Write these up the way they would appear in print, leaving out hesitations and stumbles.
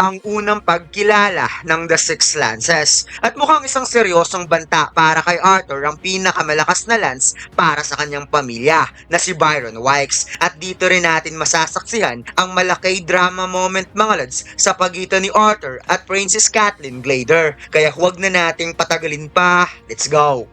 ang unang pagkilala ng The Six Lances. At mukhang isang seryosong banta para kay Arthur ang pinakamalakas na lance para sa kanyang pamilya na si Byron Wykes. At dito rin natin masasaksihan ang malaki drama moment mga lads sa pagitan ni Arthur at Princess Catelyn Glader. Kaya huwag na nating patagalin pa. Let's go!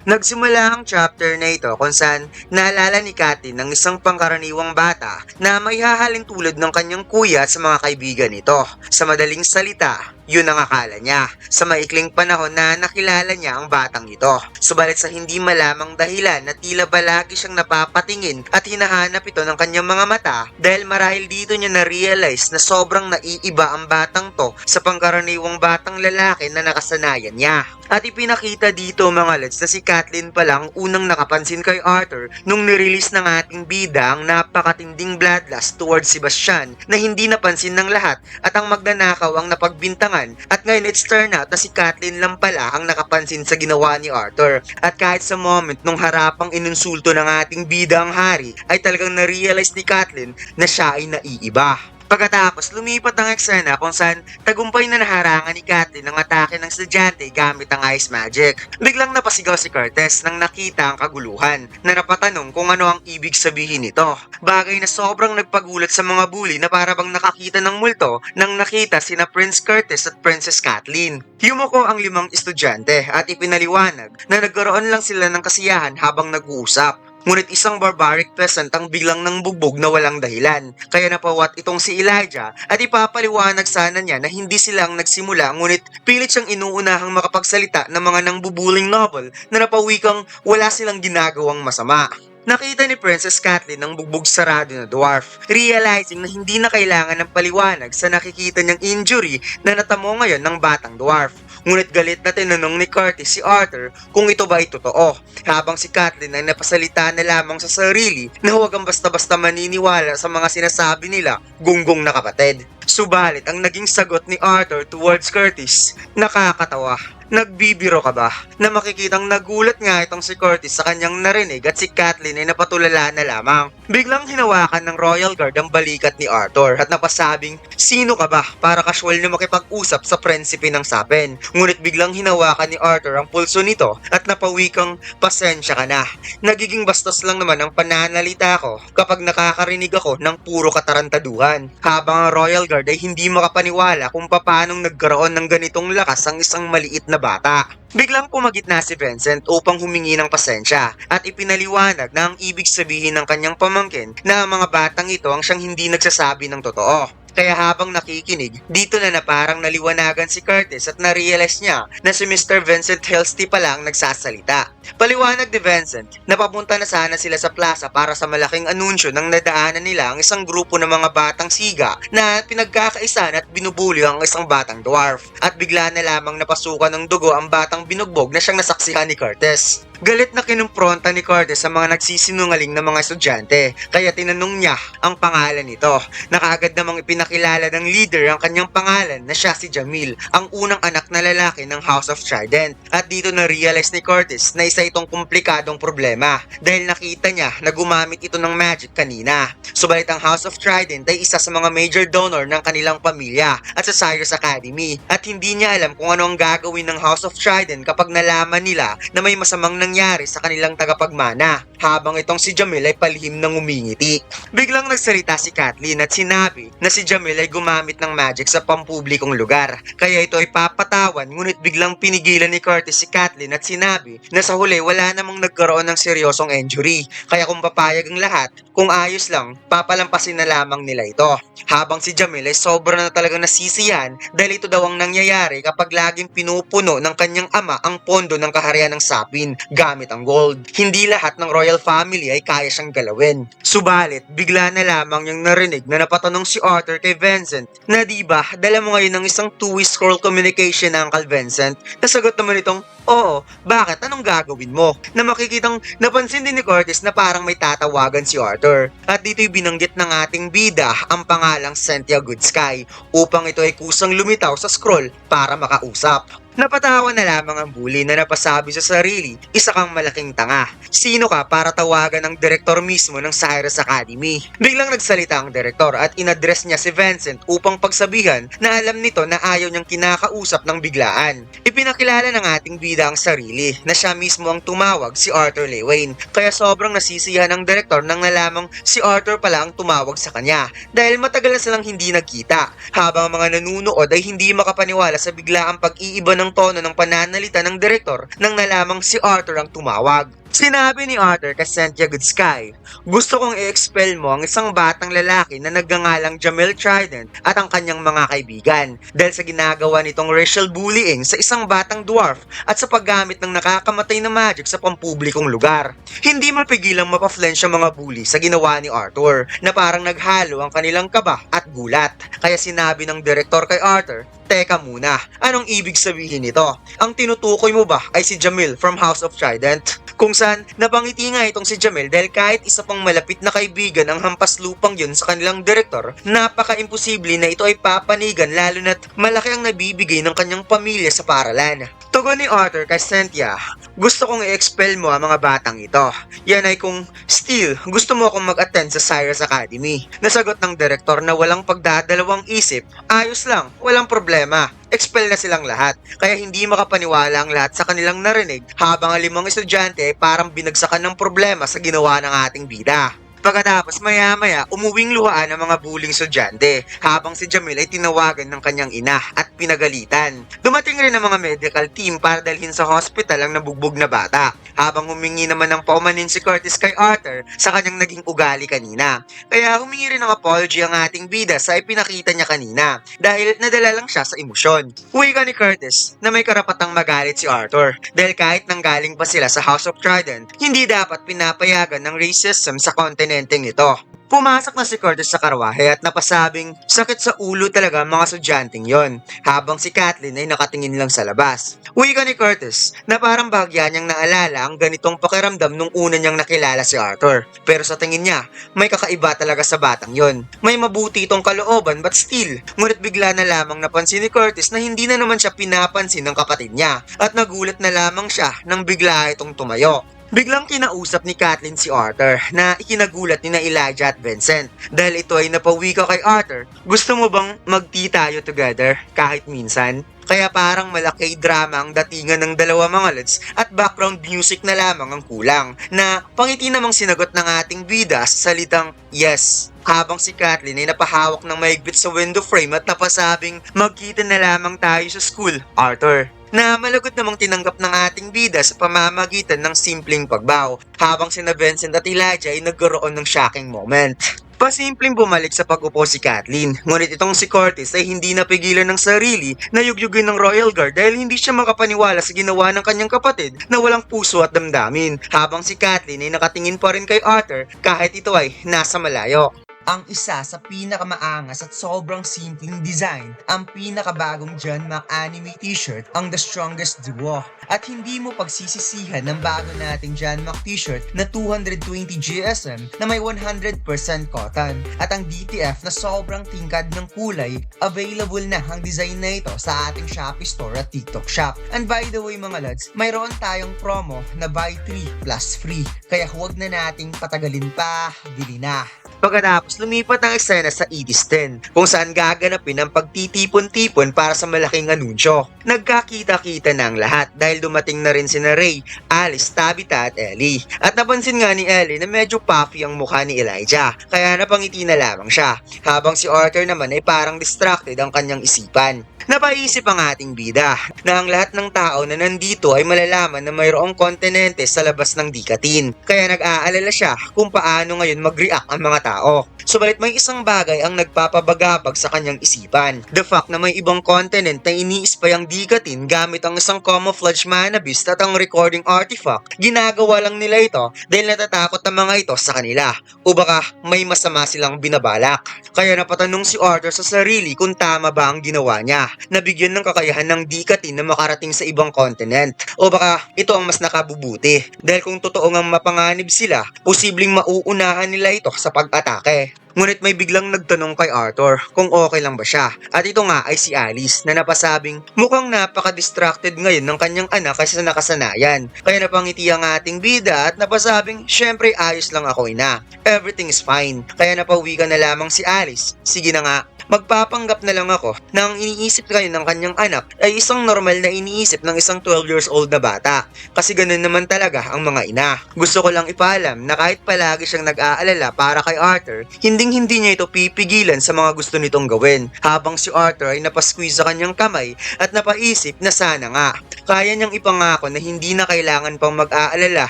Nagsimula ang chapter na ito kung saan naalala ni Katy ng isang pangkaraniwang bata na may hahalin tulad ng kanyang kuya sa mga kaibigan nito. Sa madaling salita, yun ang akala niya sa maikling panahon na nakilala niya ang batang ito. Subalit sa hindi malamang dahilan na tila ba lagi siyang napapatingin at hinahanap ito ng kanyang mga mata dahil marahil dito niya na-realize na sobrang naiiba ang batang to sa pangkaraniwang batang lalaki na nakasanayan niya. At ipinakita dito mga lads na si Catelyn pa lang unang nakapansin kay Arthur nung nirelease ng ating bida ang napakatinding bloodlust towards Sebastian na hindi napansin ng lahat at ang magnanakaw ang napagbintangan at ngayon it's turn out na si Catelyn lang pala ang nakapansin sa ginawa ni Arthur. At kahit sa moment nung harapang inunsulto ng ating bida ang hari ay talagang na-realize ni Catelyn na siya ay naiiba. Pagkatapos, lumipat ang eksena kung saan tagumpay na naharangan ni Catelyn ang atake ng estudyante gamit ang ice magic. Biglang napasigaw si Curtis nang nakita ang kaguluhan na napatanong kung ano ang ibig sabihin nito. Bagay na sobrang nagpagulat sa mga bully na parabang nakakita ng multo nang nakita sina Prince Curtis at Princess Catelyn. Yumuko ang 5 estudyante at ipinaliwanag na nagkaroon lang sila ng kasiyahan habang nag-uusap. Ngunit isang barbaric peasant ang biglang nang bugbog na walang dahilan. Kaya napawat itong si Elijah at ipapaliwanag sana niya na hindi silang nagsimula ngunit pilit siyang inuunahang makapagsalita ng mga nangbubuling noble na napawikang wala silang ginagawang masama. Nakita ni Princess Catelyn ang bugbog sarado na dwarf, realizing na hindi na kailangan ng paliwanag sa nakikita niyang injury na natamo ngayon ng batang dwarf. Ngunit galit na tinanong ni Curtis si Arthur kung ito ba ay totoo, habang si Catelyn ay napasalita na lamang sa sarili na huwag ang basta-basta maniniwala sa mga sinasabi nila gunggong na kapatid. Subalit ang naging sagot ni Arthur towards Curtis, nakakatawa. Nagbibiro ka ba? Na makikitang nagulat nga itong si Curtis sa kanyang narinig at si Catelyn ay napatulala na lamang. Biglang hinawakan ng Royal Guard ang balikat ni Arthur at napasabing, sino ka ba para casual na makipag-usap sa prinsipe ng Sapen? Ngunit biglang hinawakan ni Arthur ang pulso nito at napawikang, pasensya ka na. Nagiging bastos lang naman ang pananalita ko kapag nakakarinig ako ng puro katarantaduhan. Habang ang Royal Guard ay hindi makapaniwala kung paanong nagkaroon ng ganitong lakas ang isang maliit na bata. Biglang pumagitna si Vincent upang humingi ng pasensya at ipinaliwanag na ang ibig sabihin ng kanyang pamangkin na ang mga batang ito ang siyang hindi nagsasabi ng totoo. Kaya habang nakikinig, dito na parang naliwanagan si Curtis at na-realize niya na si Mr. Vincent Helsty pala ang nagsasalita. Paliwanag ni Vincent na papunta na sana sila sa plaza para sa malaking anunsyo nang nadaanan nila ang isang grupo ng mga batang siga na pinagkakaisan at binubulyo ang isang batang dwarf. At bigla na lamang napasukan ng dugo ang batang binugbog na siyang nasaksihan ni Curtis. Galit na kinumpronta ni Curtis sa mga nagsisinungaling na mga estudyante, kaya tinanong niya ang pangalan nito. Nakaagad namang ipinakilala ng leader ang kanyang pangalan na siya si Jamil, ang unang anak na lalaki ng House of Trident. At dito na-realize ni Curtis na isa itong komplikadong problema dahil nakita niya na gumamit ito ng magic kanina. Subalit ang House of Trident ay isa sa mga major donor ng kanilang pamilya at sa Cyrus Academy at hindi niya alam kung ano ang gagawin ng House of Trident kapag nalaman nila na may masamang nangyari sa kanilang tagapagmana, habang itong si Jamil ay palihim ng umingiti. Biglang nagsalita si Catelyn at sinabi na si Jamil ay gumamit ng magic sa pampublikong lugar, kaya ito ay papatawan, ngunit biglang pinigilan ni Curtis si Catelyn at sinabi na sa huli wala namang nagkaroon ng seryosong injury, kaya kung papayag ang lahat, kung ayos lang, papalampasin na lamang nila ito. Habang si Jamil ay sobra na talagang nasisiyan dahil ito daw ang nangyayari kapag laging pinupuno ng kanyang ama ang pondo ng kaharian ng Sapin gamit ang gold. Hindi lahat ng royal family ay kaya siyang galawin. Subalit, bigla na lamang niyang narinig na napatanong si Arthur kay Vincent na diba, dala mo ngayon ng isang two-way scroll communication na Uncle Vincent? Nasagot naman itong, Oo, bakit? Anong gagawin mo? Na makikitang napansin din ni Curtis na parang may tatawagan si Arthur. At dito'y binanggit ng ating bida ang pangalang Cynthia Goodsky upang ito ay kusang lumitaw sa scroll para makausap. Napatawa na lamang ang bully na napasabi sa sarili, isa kang malaking tanga. Sino ka para tawagan ng direktor mismo ng Cyrus Academy? Biglang nagsalita ang direktor at inaddress niya si Vincent upang pagsabihan na alam nito na ayaw niyang kinakausap ng biglaan. Ipinakilala ng ating bida ang sarili na siya mismo ang tumawag si Arthur Lewin. Kaya sobrang nasisiyahan ng direktor nang nalamang si Arthur pala ang tumawag sa kanya dahil matagal na silang hindi nagkita habang ang mga nanunood ay hindi makapaniwala sa biglaang pag-iiba ng tono ng pananalita ng direktor nang nalamang si Arthur ang tumawag. Sinabi ni Arthur kay Cynthia Goodsky, gusto kong i-expel mo ang isang batang lalaki na nagngangalang Jamel Trident at ang kanyang mga kaibigan dahil sa ginagawa nitong racial bullying sa isang batang dwarf at sa paggamit ng nakakamatay na magic sa pampublikong lugar. Hindi mapigilang mapa-flinch ang mga bully sa ginawa ni Arthur na parang naghalo ang kanilang kaba at gulat. Kaya sinabi ng direktor kay Arthur, teka muna, anong ibig sabihin nito? Ang tinutukoy mo ba ay si Jamil from House of Trident? Kung saan napangiti nga itong si Jamil dahil kahit isa pang malapit na kaibigan ang hampas lupang yun sa kanilang direktor, napaka-imposible na ito ay papanigan lalo na't malaki ang nabibigay ng kanyang pamilya sa paralan. Tugon ni Arthur kay Cynthia, gusto kong i-expel mo ang mga batang ito. Yan ay kung still gusto mo akong mag-attend sa Cyrus Academy. Nasagot ng direktor na walang pagdadalawang isip, ayos lang, walang problema. Expel na silang lahat, kaya hindi makapaniwala ang lahat sa kanilang narinig habang ang 5 estudyante ay parang binagsakan ng problema sa ginawa ng ating bida. Pagkatapos maya-maya, umuwing luhaan ang mga buling estudyante habang si Jamil ay tinawagan ng kanyang ina at pinagalitan. Dumating rin ang mga medical team para dalhin sa hospital ang nabugbog na bata habang humingi naman ng paumanin si Curtis kay Arthur sa kanyang naging ugali kanina. Kaya humingi rin ng apology ang ating bida sa ipinakita niya kanina dahil nadala lang siya sa emosyon. Uwi ka ni Curtis na may karapatang magalit si Arthur dahil kahit nanggaling pa sila sa House of Trident, hindi dapat pinapayagan ng racism sa kontinenteng ito. Pumasok na si Curtis sa karwahe at napasabing sakit sa ulo talaga ang mga estudyanteng yon habang si Kathleen ay nakatingin lang sa labas. Uwi ka ni Curtis na parang bahagya niyang naalala ang ganitong pakiramdam nung una niyang nakilala si Arthur. Pero sa tingin niya, may kakaiba talaga sa batang yon. May mabuti itong kalooban but still, ngunit bigla na lamang napansin ni Curtis na hindi na naman siya pinapansin ng kapatid niya at nagulat na lamang siya nang bigla itong tumayo. Biglang kinausap ni Kathleen si Arthur na ikinagulat ni na Elijah at Vincent. Dahil ito ay napawika kay Arthur, gusto mo bang mag-tea tayo together kahit minsan? Kaya parang malaki drama ang datingan ng dalawa mga lads at background music na lamang ang kulang na pangiti namang sinagot ng ating bida sa salitang yes. Habang si Kathleen ay napahawak ng mahigpit sa window frame at napasabing magkita na lamang tayo sa school, Arthur. Na malagot namang tinanggap ng ating bida sa pamamagitan ng simpleng pagbaw habang sina Vincent at Elijah ay nagkaroon ng shocking moment. Pasimpleng bumalik sa pag-upo si Kathleen, ngunit itong si Curtis ay hindi napigilan ng sarili na yugyugin ng Royal Guard dahil hindi siya makapaniwala sa ginawa ng kanyang kapatid na walang puso at damdamin, habang si Kathleen ay nakatingin pa rin kay Arthur kahit ito ay nasa malayo. Ang isa sa pinakamaangas at sobrang simpleng design, ang pinakabagong John Mac anime t-shirt, ang The Strongest Duo. At hindi mo pagsisisihan ng bago nating John Mac t-shirt na 220 GSM na may 100% cotton. At ang DTF na sobrang tingkad ng kulay, available na ang design na ito sa ating Shopee store at TikTok shop. And by the way mga lads, mayroon tayong promo na buy 3 plus free. Kaya huwag na nating patagalin pa, bili na. Pagkatapos lumipat ang eksena sa Edis 10 kung saan gaganapin ang pagtitipon-tipon para sa malaking anunsyo. Nagkakita-kita na ang lahat dahil dumating na rin sina Ray, Alice, Tabitha at Ellie. At napansin nga ni Ellie na medyo puffy ang mukha ni Elijah kaya napangiti na lamang siya habang si Arthur naman ay parang distracted ang kanyang isipan. Napaisip ang ating bida na ang lahat ng tao na nandito ay malalaman na mayroong kontinente sa labas ng Dikatin. Kaya nag-aalala siya kung paano ngayon mag-react ang mga tao. Subalit may isang bagay ang nagpapabagabag sa kanyang isipan. The fact na may ibang continent na iniispay ang Dikatin gamit ang isang camouflage manabist at ang recording artifact. Ginagawa lang nila ito dahil natatakot ang mga ito sa kanila. O baka may masama silang binabalak. Kaya napatanong si Arthur sa sarili kung tama ba ang ginawa niya. na bigyan ng kakayahan ng Dikatin na makarating sa ibang continent. O baka ito ang mas nakabubuti dahil kung totoo ngang mapanganib sila, posibleng mauunahan nila ito sa pag-atake. Ngunit may biglang nagtanong kay Arthur kung okay lang ba siya. At ito nga ay si Alice na napasabing mukhang napaka-distracted ngayon ng kanyang anak kasi sa nakasanayan. Kaya napangiti ang ating bida at napasabing syempre ayos lang ako ina. Everything is fine. Kaya napauwi ka na lamang si Alice. Sige na nga. Magpapanggap na lang ako na ang iniisip kayo ng kanyang anak ay isang normal na iniisip ng isang 12 years old na bata. Kasi ganun naman talaga ang mga ina. Gusto ko lang ipaalam na kahit palagi siyang nag-aalala para kay Arthur, hinding-hindi niya ito pipigilan sa mga gusto nitong gawin. Habang si Arthur ay napasqueeze sa kanyang kamay at napaisip na sana nga. Kaya niyang ipangako na hindi na kailangan pang mag-aalala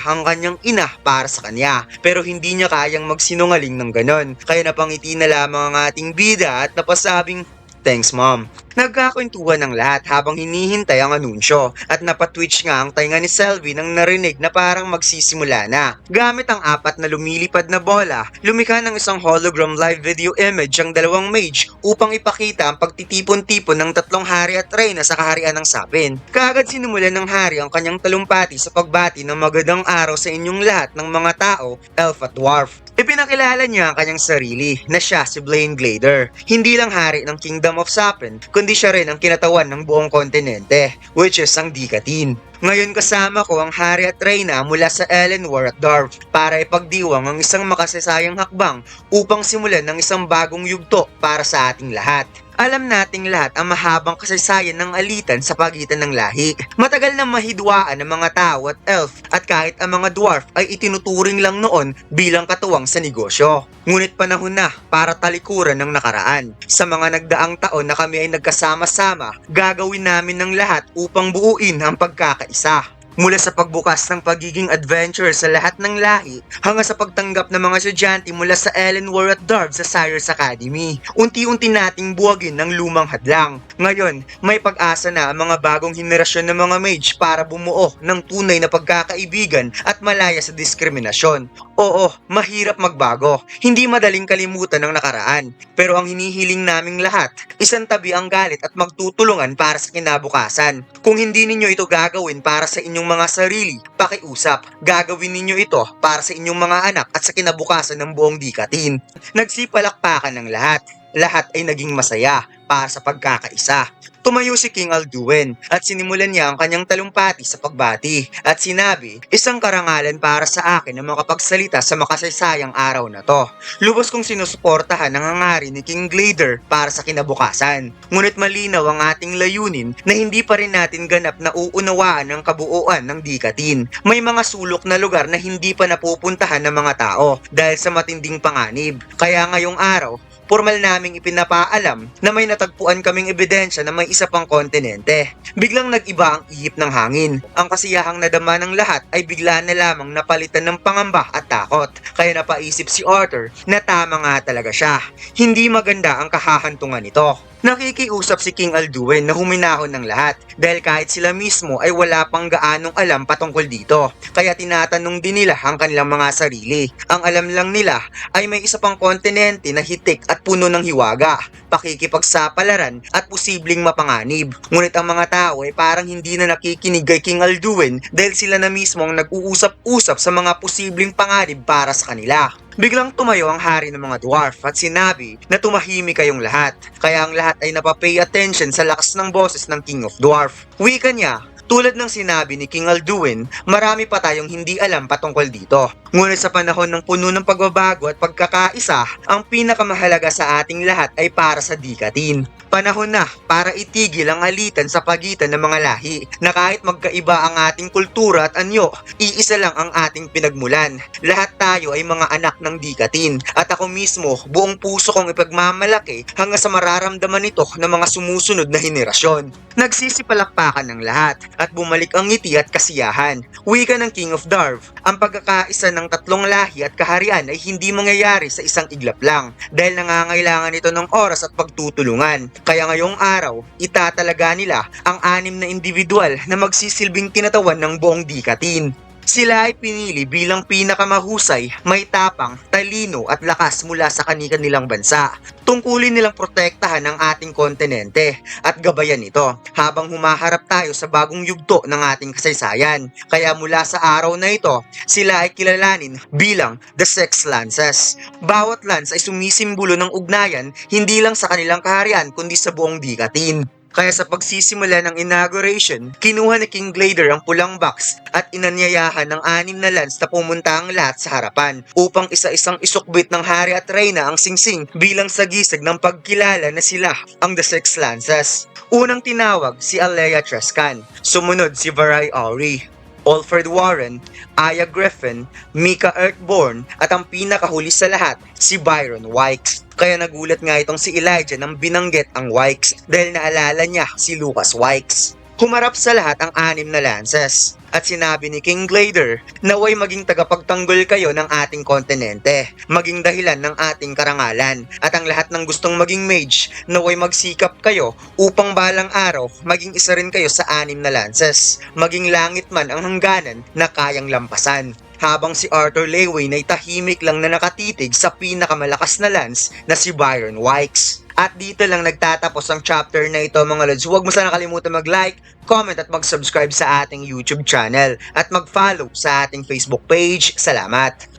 ang kanyang ina para sa kanya. Pero hindi niya kayang magsinungaling ng ganon. Kaya napangiti na lamang ang ating bida at napasabing, "Thanks mom." Nagkakwentuhan ng lahat habang hinihintay ang anunsyo at napatwitch nga ang tainga ni Selvi nang narinig na parang magsisimula na. Gamit ang apat na lumilipad na bola, lumikha ng isang hologram live video image ang dalawang mage upang ipakita ang pagtitipon-tipon ng tatlong hari at reyna sa kaharian ng Sapin. Kaagad sinimulan ng hari ang kanyang talumpati sa pagbati ng magandang araw sa inyong lahat ng mga tao, elf at dwarf. Ipinakilala niya ang kanyang sarili na siya si Blaine Glader. Hindi lang hari ng Kingdom of Sapin, kundi siya rin ang kinatawan ng buong kontinente, which is ang Dikatin. Ngayon kasama ko ang hari at reyna mula sa Elenwar at Darv para ipagdiwang ang isang makasasayang hakbang upang simulan ng isang bagong yugto para sa ating lahat. Alam nating lahat ang mahabang kasaysayan ng alitan sa pagitan ng lahi. Matagal na mahidwaan ng mga tao at elf at kahit ang mga dwarf ay itinuturing lang noon bilang katuwang sa negosyo. Ngunit panahon na para talikuran ng nakaraan. Sa mga nagdaang taon na kami ay nagkasama-sama, gagawin namin ng lahat upang buuin ang pagkakaisa. Mula sa pagbukas ng pagiging adventure sa lahat ng lahi hanggang sa pagtanggap ng mga estudyante mula sa Elenwar at Darv sa Cyrus Academy. Unti-unti nating buwagin ng lumang hadlang. Ngayon, may pag-asa na ang mga bagong henerasyon ng mga mage para bumuo ng tunay na pagkakaibigan at malaya sa diskriminasyon. Oo, mahirap magbago. Hindi madaling kalimutan ng nakaraan. Pero ang hinihiling naming lahat, isang tabi ang galit at magtutulungan para sa kinabukasan. Kung hindi ninyo ito gagawin para sa inyong mga sarili, pakiusap, gagawin ninyo ito para sa inyong mga anak at sa kinabukasan ng buong Dikatin. Nagsipalakpakan ng lahat. Lahat ay naging masaya para sa pagkakaisa. Tumayo si King Alduin at sinimulan niya ang kanyang talumpati sa pagbati at sinabi, "Isang karangalan para sa akin na makapagsalita sa makasaysayang araw na to. Lubos kong sinusuportahan ang hangarin ni King Glader para sa kinabukasan. Ngunit malinaw ang ating layunin na hindi pa rin natin ganap na uunawaan ang kabuuan ng Dikatin. May mga sulok na lugar na hindi pa napupuntahan ng mga tao dahil sa matinding panganib. Kaya ngayong araw, formal naming ipinapaalam na may natagpuan kaming ebidensya na may isa pang kontinente." Biglang nag-iba ang ihip ng hangin. Ang kasiyahang nadama ng lahat ay bigla na lamang napalitan ng pangamba at takot. Kaya napaisip si Arthur na tama nga talaga siya. Hindi maganda ang kahahantungan nito. Nakikiusap si King Alduin na huminahon ng lahat dahil kahit sila mismo ay wala pang gaanong alam patungkol dito. Kaya tinatanong din nila ang kanilang mga sarili. Ang alam lang nila ay may isa pang kontinente na hitik at puno ng hiwaga, pakikipagsapalaran at posibleng mapanganib. Ngunit ang mga tao ay parang hindi na nakikinig kay King Alduin dahil sila na mismo ang nag-uusap-usap sa mga posibleng panganib para sa kanila. Biglang tumayo ang hari ng mga dwarf at sinabi na tumahimik kayong lahat. Kaya ang lahat ay napapay attention sa lakas ng boses ng King of Dwarf. Wika niya, tulad ng sinabi ni King Alduin, marami pa tayong hindi alam patungkol dito. Ngunit sa panahon ng puno ng pagbabago at pagkakaisa, ang pinakamahalaga sa ating lahat ay para sa Dikatin. Panahon na para itigil ang alitan sa pagitan ng mga lahi na kahit magkaiba ang ating kultura at anyo, iisa lang ang ating pinagmulan. Lahat tayo ay mga anak ng Dikatin at ako mismo buong puso kong ipagmamalaki hanggang sa mararamdaman ito ng mga sumusunod na henerasyon. Nagsisipalakpakan ng lahat at bumalik ang ngiti at kasiyahan. Wika ng King of Darv, ang pagkakaisa ng tatlong lahi at kaharian ay hindi mangyayari sa isang iglap lang dahil nangangailangan ito ng oras at pagtutulungan. Kaya ngayong araw, itatalaga nila ang 6 na individual na magsisilbing kinatawan ng buong Dikatin. Sila ay pinili bilang pinakamahusay, may tapang, talino at lakas mula sa kanilang bansa. Tungkulin nilang protektahan ang ating kontinente at gabayan ito habang humaharap tayo sa bagong yugto ng ating kasaysayan. Kaya mula sa araw na ito, sila ay kilalanin bilang the Six Lances. Bawat lance ay sumisimbolo ng ugnayan hindi lang sa kanilang kaharian kundi sa buong dikatin. Kaya sa pagsisimula ng inauguration, kinuha ni King Glader ang pulang box at inanyayahan ng 6 na lance na pumunta ang lahat sa harapan upang isa-isang isukbit ng hari at reyna ang singsing bilang sagisag ng pagkilala na sila ang The Six Lances. Unang tinawag si Alea Trescan, sumunod si Varai Auri, Alfred Warren, Aya Griffin, Mika Earthborn at ang pinakahuli sa lahat, si Byron Wykes. Kaya nagulat nga itong si Elijah nang binanggit ang Wykes dahil naalala niya si Lucas Wykes. Humarap sa lahat ang 6 na lances at sinabi ni King Glader, naway maging tagapagtanggol kayo ng ating kontinente, maging dahilan ng ating karangalan, at ang lahat ng gustong maging mage, naway magsikap kayo upang balang araw maging isa rin kayo sa 6 na lances, maging langit man ang hangganan na kayang lampasan. Habang si Arthur Leyway ay tahimik lang na nakatitig sa pinakamalakas na lance na si Byron Wykes. At dito lang nagtatapos ang chapter na ito mga lods. Huwag mo sana kalimutan mag-like, comment at mag-subscribe sa ating YouTube channel at mag-follow sa ating Facebook page. Salamat!